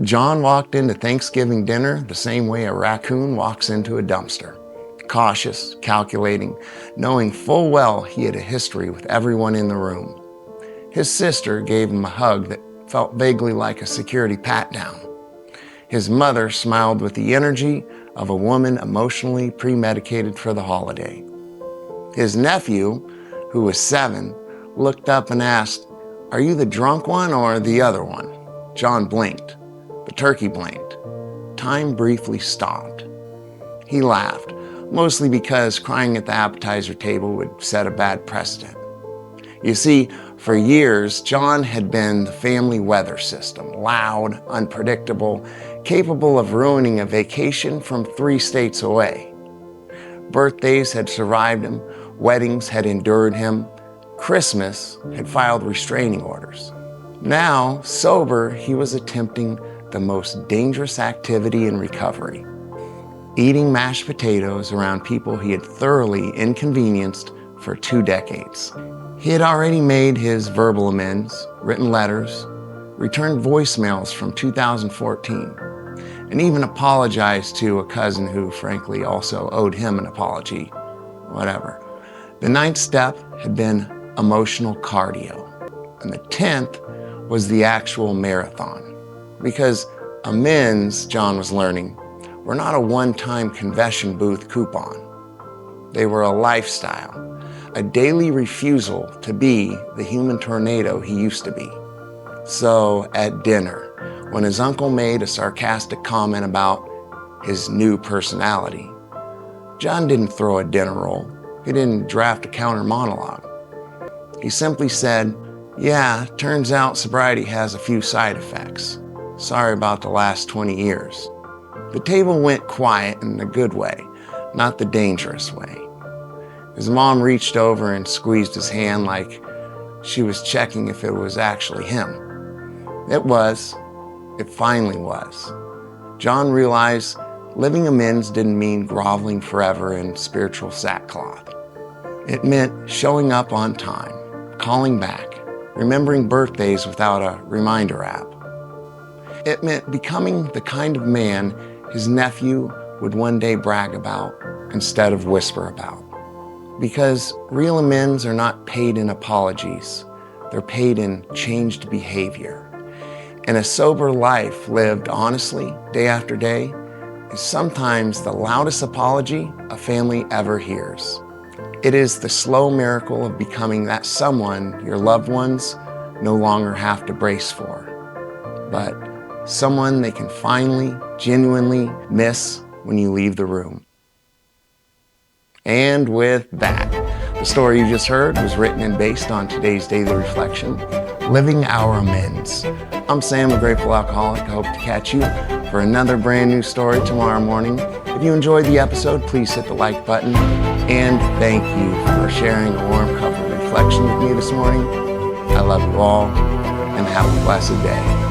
John walked into Thanksgiving dinner the same way a raccoon walks into a dumpster. Cautious, calculating, knowing full well he had a history with everyone in the room. His sister gave him a hug that felt vaguely like a security pat-down. His mother smiled with the energy of a woman emotionally premedicated for the holiday. His nephew, who was 7, looked up and asked, "Are you the drunk one or the other one?" John blinked. The turkey blinked. Time briefly stopped. He laughed, mostly because crying at the appetizer table would set a bad precedent. You see, for years, John had been the family weather system, loud, unpredictable, capable of ruining a vacation from 3 states away. Birthdays had survived him, weddings had endured him, Christmas had filed restraining orders. Now, sober, he was attempting the most dangerous activity in recovery: eating mashed potatoes around people he had thoroughly inconvenienced for 2 decades. He had already made his verbal amends, written letters, returned voicemails from 2014, and even apologized to a cousin who, frankly, also owed him an apology. Whatever. The 9th step had been emotional cardio, and the 10th was the actual marathon. Because amends, John was learning, were not a one-time confession booth coupon. They were a lifestyle, a daily refusal to be the human tornado he used to be. So at dinner, when his uncle made a sarcastic comment about his new personality, John didn't throw a dinner roll. He didn't draft a counter monologue. He simply said, "Yeah, turns out sobriety has a few side effects. Sorry about the last 20 years." The table went quiet in a good way, not the dangerous way. His mom reached over and squeezed his hand like she was checking if it was actually him. It was. It finally was. John realized living amends didn't mean groveling forever in spiritual sackcloth. It meant showing up on time, calling back, remembering birthdays without a reminder app. It meant becoming the kind of man his nephew would one day brag about instead of whisper about. Because real amends are not paid in apologies, they're paid in changed behavior. And a sober life lived honestly, day after day, is sometimes the loudest apology a family ever hears. It is the slow miracle of becoming that someone your loved ones no longer have to brace for, but someone they can finally, genuinely miss when you leave the room. And with that, the story you just heard was written and based on today's daily reflection, Living Our Amends. I'm Sam, a grateful alcoholic. I hope to catch you for another brand new story tomorrow morning. If you enjoyed the episode, please hit the like button. And thank you for sharing a warm cup of reflection with me this morning. I love you all, and have a blessed day.